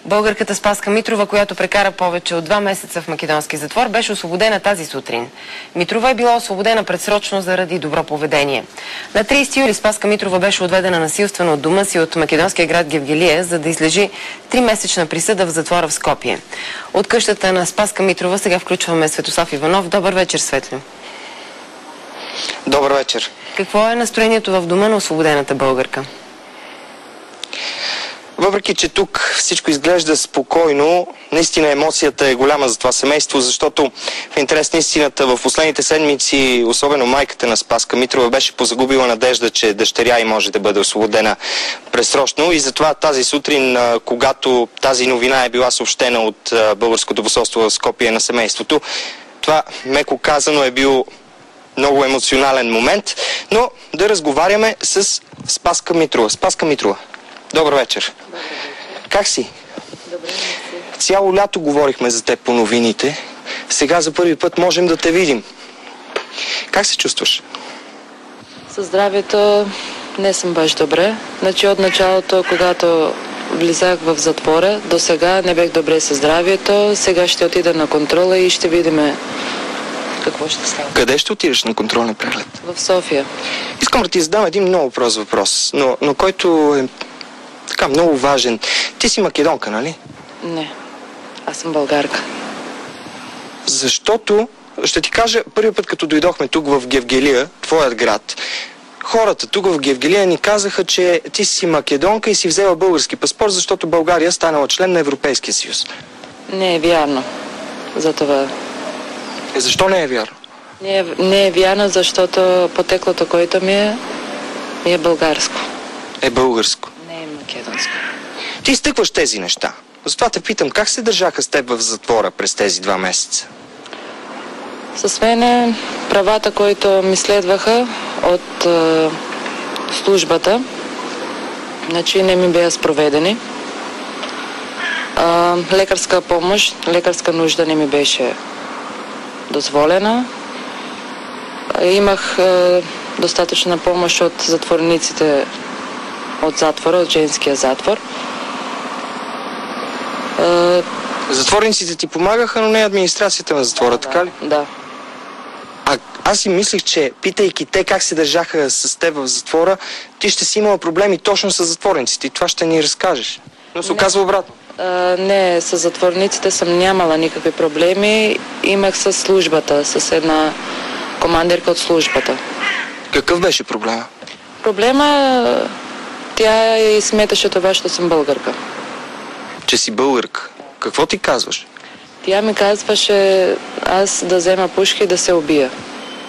Българката Спаска Митрова, която прекара повече от 2 месеца в македонски затвор, беше освободена тази сутрин. Митрова е била освободена предсрочно заради добро поведение. На 30 юли Спаска Митрова беше отведена насилствено от дома си от македонския град Гевгелия, за да излежи 3-месечна присъда в затвора в Скопие. От къщата на Спаска Митрова сега включваме Светослав Иванов. Добър вечер, Светлю. Добър вечер. Какво е настроението в дома на освободената българка? Въпреки че тук всичко изглежда спокойно, наистина емоцията е голяма за това семейство, защото в интерес на истината в последните седмици, особено майката на Спаска Митрова, беше позагубила надежда, че дъщеря й може да бъде освободена предсрочно, и затова тази сутрин, когато тази новина е била съобщена от българското посолство в Скопие на семейството, това, меко казано, е бил много емоционален момент, но да разговаряме с Спаска Митрова. Спаска Митрова, добър вечер. Добър вечер. Как си? Добре, Цяло лято говорихме за теб по новините. Сега за първи път можем да те видим. Как се чувстваш? Със здравието не съм баш добре. Значи от началото, когато влизах в затвора, до сега не бях добре със здравието. Сега ще отида на контрола и ще видим какво ще става. Къде ще отидеш на контролен преглед? В София. Искам да ти задам един много прост въпрос, но който е така много важен. Ти си македонка, нали? Не. Аз съм българка. Защото, ще ти кажа, първият път като дойдохме тук в Гевгелия, твоят град, хората тук в Гевгелия ни казаха, че ти си македонка и си взела български паспорт, защото България станала член на Европейския съюз. Не е вярно. За това. Защо не е вярно? Не е вярно, защото потеклото, което ми е българско. Е българско? Не е македонско. Ти изтъкваш тези неща. Затова те питам, как се държаха с теб в затвора през тези 2 месеца? С мен правата, които ми следваха от службата, значи не ми бяха спроведени. Лекарска помощ, лекарска нужда не ми беше дозволена. Имах достатъчна помощ от затворниците от затвора, от женския затвор. Затворниците ти помагаха, но не администрацията на затвора, така ли? Да. Аз си мислих, че питайки те как се държаха с теб в затвора, ти ще си имала проблеми точно с затворниците и това ще ни разкажеш. Но се оказва обратно. Не, с затворниците съм нямала никакви проблеми. Имах с службата, с една командирка от службата. Какъв беше проблема? Проблема, тя и сметаше това, че съм българка. Че си българка? Какво ти казваш? Тя ми казваше аз да взема пушки и да се убия,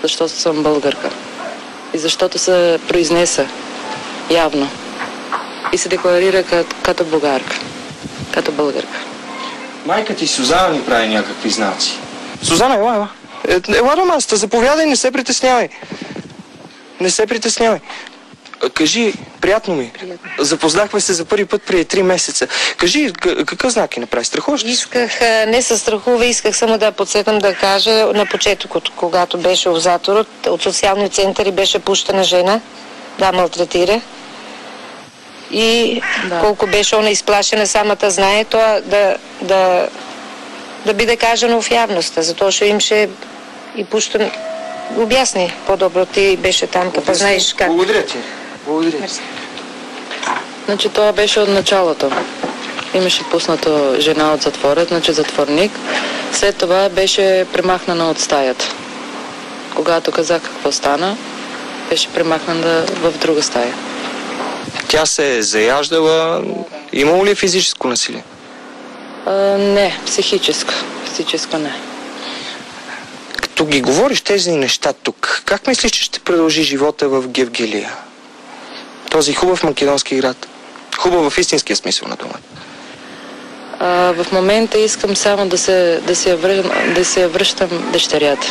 защото съм българка. И защото се произнеса явно. И се декларира като българка. Като българка. Майка ти Сузана ни прави някакви знаци. Сузана, ела. Ела на масата, заповядай, не се притеснявай. Не се притеснявай. Кажи, приятно ми. Приятно. Запознахме се за първи път преди 3 месеца. Кажи, какъв знак направи? Страхуваш ли? Исках, не се страхува, исках само да подсетам да кажа на почетък, когато беше в затвор, от социални центъри беше пущена жена, да малтретира. И колко беше она изплашена, самата знае това да биде кажено в явността, защото им ще и пущен обясни по-добро. Ти беше там, като знаеш как. Благодаря ти. Благодаря. Значи това беше от началото. Имаше пуснато жена от затвора, значи затворник. След това беше премахнана от стаята. Когато казах какво стана, беше премахнана в друга стая. Тя се е заяждала. Имало ли физическо насилие? Не, психическо. Психическо не. Като ги говориш тези неща тук, как мислиш, че ще продължи живота в Гевгелия? Този хубав македонски град. Хубав в истинския смисъл на думата. В момента искам само да се връщам дъщерята.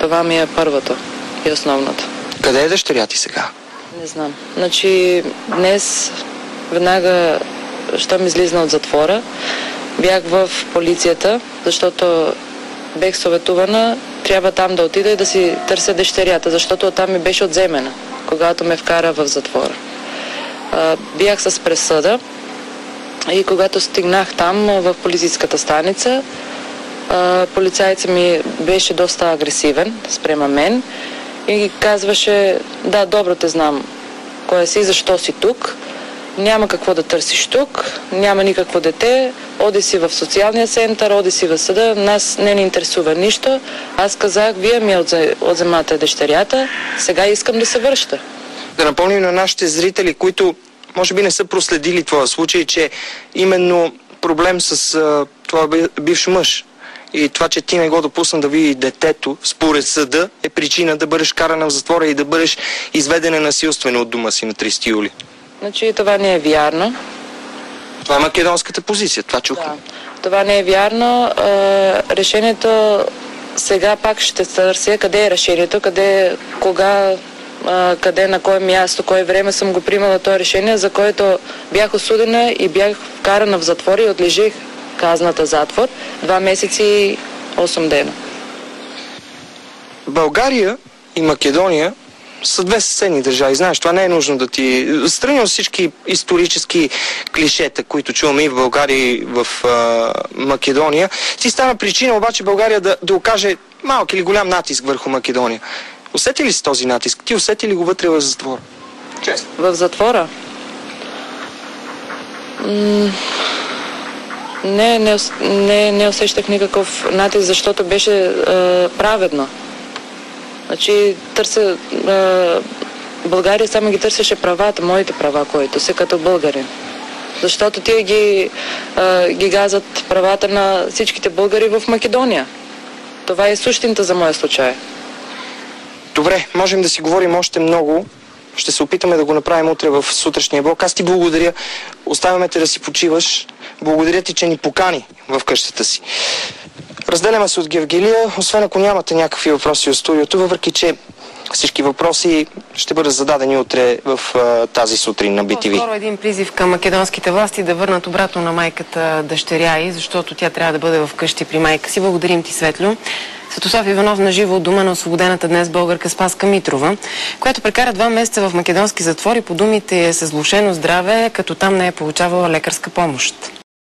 Това ми е първото и основното. Къде е дъщеря ти сега? Не знам. Значи днес веднага, щом излизна от затвора, бях в полицията, защото бех съветувана, трябва там да отида и да си търся дъщерята, защото там ми беше отземена, когато ме вкара в затвора. Бях с присъда И когато стигнах там в полицейската станица, полицаят ми беше доста агресивен спрямо мен и казваше: да, добро те знам кой си, защо си тук, няма какво да търсиш тук, няма никакво дете, оди си в социалния център, оди си в съда, нас не ни интересува нищо. Аз казах: вие ми отземате дъщерята, сега искам да се връща. Да напомним на нашите зрители, които може би не са проследили твоя случай, че именно проблем с твоя бивш мъж и това, че ти не го допусна да види детето, според съда, е причина да бъдеш карана в затвора и да бъдеш изведена насилствено от дома си на 30 юли. Значи това не е вярно. Това е македонската позиция, това чухме. Да, това не е вярно. Решението сега пак ще търся къде е решението, кога, на кое място, кое време съм го приемала това решение, за което бях осудена и бях вкарана в затвор и отлежих казната затвор 2 месеца и 8 дена. България и Македония са две съседни държави. Знаеш, това не е нужно да ти... Страни от всички исторически клишета, които чуваме и в България, и в Македония, си стана причина обаче България да окаже малък или голям натиск върху Македония. Усети ли си този натиск? Ти усети ли го вътре в затвора? Честно. В затвора? Не усещах никакъв натиск, защото беше праведно. Значи България само ги търсеше правата, моите права, които са като българин. Защото тия ги газат правата на всичките българи в Македония. Това е същината за моя случай. Добре, можем да си говорим още много. Ще се опитаме да го направим утре в сутрешния блок. Аз ти благодаря. Оставяме те да си почиваш. Благодаря ти, че ни покани в къщата си. Разделяме се от Гевгелия, освен ако нямате някакви въпроси от студиото, въпреки че всички въпроси ще бъдат зададени утре в тази сутрин на BTV. Скоро един призив към македонските власти да върнат обратно на майката дъщеря й, защото тя трябва да бъде в къщи при майка си. Благодарим ти, Светлю. Светослав Иванов наживо от дома на освободената днес българка Спаска Митрова, която прекара 2 месеца в македонски затвор и по думите е с влошено здраве, като там не е получавала лекарска помощ.